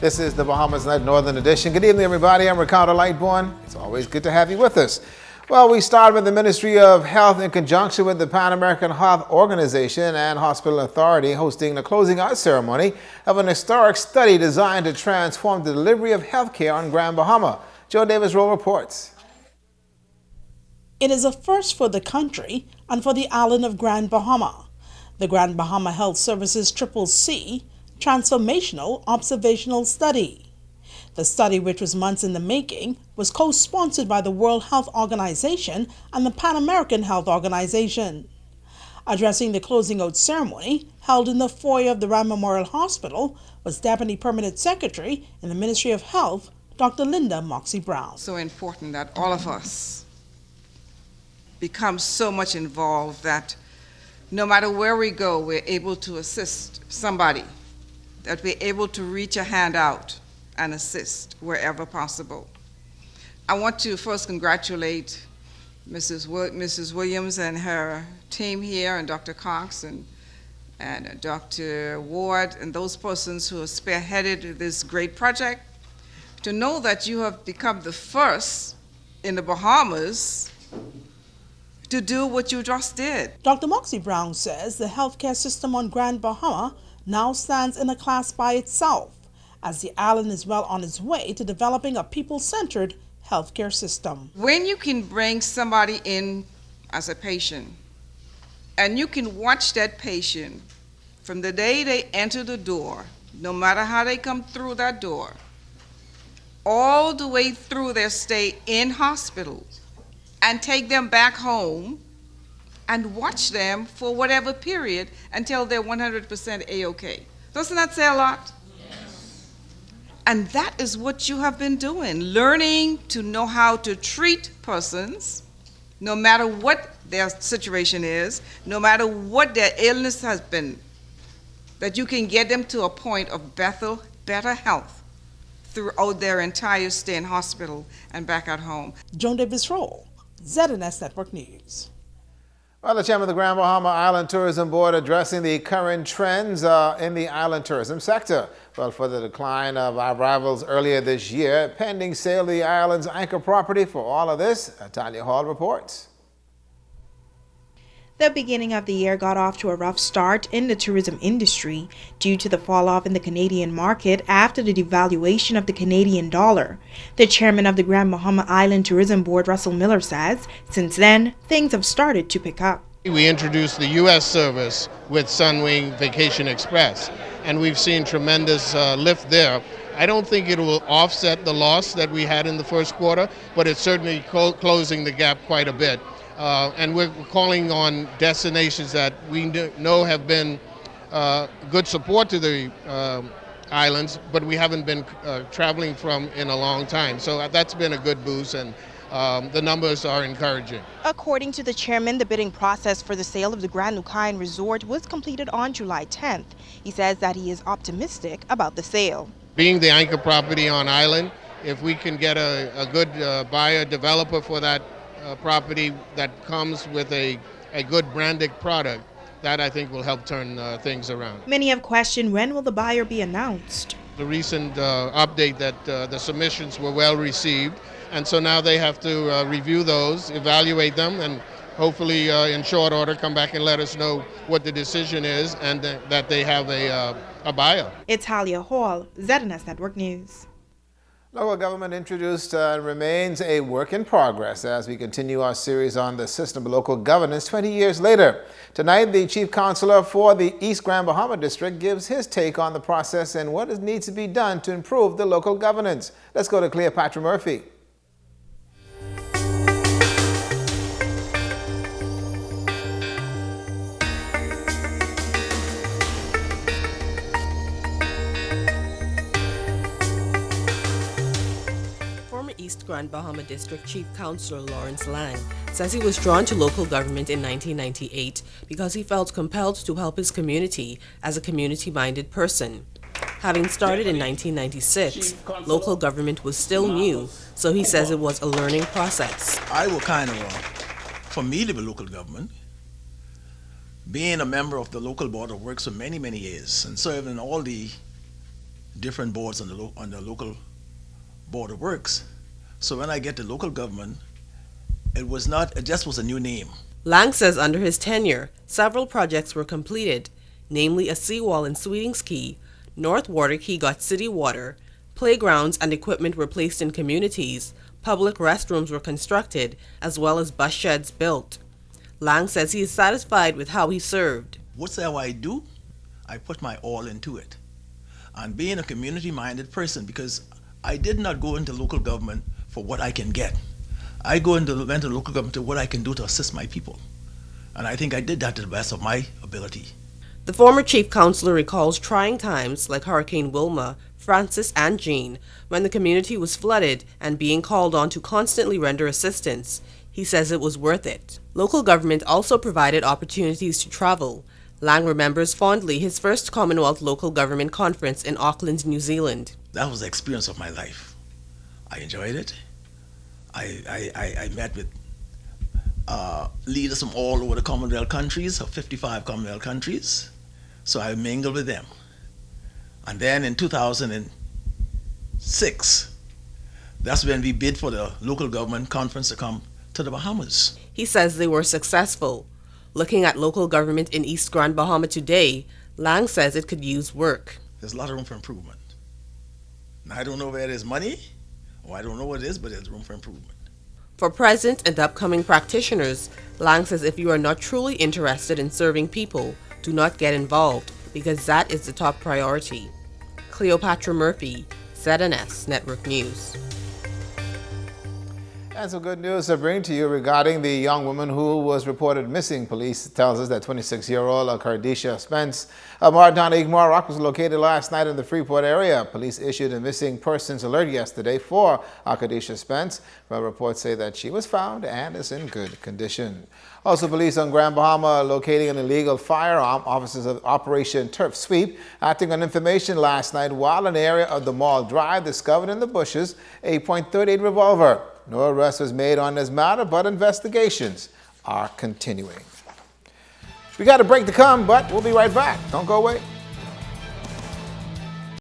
This is the Bahamas Night Northern Edition. Good evening, everybody. I'm Ricardo Lightbourne. It's always good to have you with us. Well, we start with the Ministry of Health in conjunction with the Pan American Health Organization and Hospital Authority hosting the closing out ceremony of an historic study designed to transform the delivery of health care on Grand Bahama. Joe Davis-Rowe reports. It is a first for the country and for the island of Grand Bahama. The Grand Bahama Health Services CCC Transformational Observational Study. The study, which was months in the making, was co-sponsored by the World Health Organization and the Pan American Health Organization. Addressing the closing out ceremony, held in the foyer of the Rand Memorial Hospital, was Deputy Permanent Secretary in the Ministry of Health, Dr. Linda Moxie Brown. So important that all of us become so much involved that no matter where we go, we're able to assist somebody, that we're able to reach a hand out and assist wherever possible. I want to first congratulate Mrs. Williams and her team here, and Dr. Cox and Dr. Ward, and those persons who have spearheaded this great project, to know that you have become the first in the Bahamas to do what you just did. Dr. Moxie Brown says the healthcare system on Grand Bahama now stands in a class by itself, as the island is well on its way to developing a people-centered healthcare system. When you can bring somebody in as a patient, and you can watch that patient from the day they enter the door, no matter how they come through that door, all the way through their stay in hospital, and take them back home and watch them for whatever period until they're 100% A-OK. Doesn't that say a lot? And that is what you have been doing, learning to know how to treat persons, no matter what their situation is, no matter what their illness has been, that you can get them to a point of better health throughout their entire stay in hospital and back at home. Joan Davis-Rowe, ZNS Network News. Well, the chairman of the Grand Bahama Island Tourism Board addressing the current trends in the island tourism sector. Well, for the decline of arrivals earlier this year, pending sale of the island's anchor property. For all of this, Talia Hall reports. The beginning of the year got off to a rough start in the tourism industry due to the fall-off in the Canadian market after the devaluation of the Canadian dollar. The chairman of the Grand Bahama Island Tourism Board, Russell Miller, says since then, things have started to pick up. We introduced the U.S. service with Sunwing Vacation Express, and we've seen tremendous lift there. I don't think it will offset the loss that we had in the first quarter, but it's certainly closing the gap quite a bit. And we're calling on destinations that we know have been good support to the islands, but we haven't been traveling from in a long time. So that's been a good boost, and the numbers are encouraging. According to the chairman, the bidding process for the sale of the Grand Lucayan Resort was completed on July 10th. He says that he is optimistic about the sale. Being the anchor property on island, if we can get a good buyer, developer for that property that comes with a good branded product, that I think will help turn things around. Many have questioned when will the buyer be announced. The recent update that the submissions were well received, and so now they have to review those, evaluate them, and hopefully in short order come back and let us know what the decision is and that they have a buyer. It's Talia Hall, ZNS Network News. Local government introduced remains a work in progress as we continue our series on the system of local governance 20 years later. Tonight, the Chief Counselor for the East Grand Bahama District gives his take on the process and what needs to be done to improve the local governance. Let's go to Cleopatra Murphy. East Grand Bahama District Chief Counselor Lawrence Lang says he was drawn to local government in 1998 because he felt compelled to help his community as a community-minded person. Having started in 1996, local government was still new, so he says it was a learning process. I will kind of familiar with local government, being a member of the local board of works for many, many years and serving all the different boards on the local board of works. So when I get to local government, it just was a new name. Lang says under his tenure, several projects were completed, namely a seawall in Sweetings Key, North Water Key got city water, playgrounds and equipment were placed in communities, public restrooms were constructed, as well as bus sheds built. Lang says he is satisfied with how he served. Whatsoever I do, I put my all into it. And being a community-minded person, because I did not go into local government for what I can get. I went into local government to what I can do to assist my people. And I think I did that to the best of my ability. The former chief counselor recalls trying times like Hurricane Wilma, Francis, and Jean, when the community was flooded and being called on to constantly render assistance. He says it was worth it. Local government also provided opportunities to travel. Lang remembers fondly his first Commonwealth Local Government Conference in Auckland, New Zealand. That was the experience of my life. I enjoyed it. I met with leaders from all over the Commonwealth countries, of 55 Commonwealth countries. So I mingled with them. And then in 2006, that's when we bid for the local government conference to come to the Bahamas. He says they were successful. Looking at local government in East Grand Bahama today, Lang says it could use work. There's a lot of room for improvement. Now, I don't know where there's money, or I don't know what it is, but there's room for improvement. For present and upcoming practitioners, Lang says if you are not truly interested in serving people, do not get involved, because that is the top priority. Cleopatra Murphy, ZNS Network News. And some good news to bring to you regarding the young woman who was reported missing. Police tells us that 26-year-old Cardisha Spence of Martin Igmar Rock was located last night in the Freeport area. Police issued a missing persons alert yesterday for Cardisha Spence. But reports say that she was found and is in good condition. Also, police on Grand Bahama locating an illegal firearm. Officers of Operation Turf Sweep acting on information last night while in the area of the Mall Drive discovered in the bushes a .38 revolver. No arrest was made on this matter, but investigations are continuing. We got a break to come, but we'll be right back. Don't go away.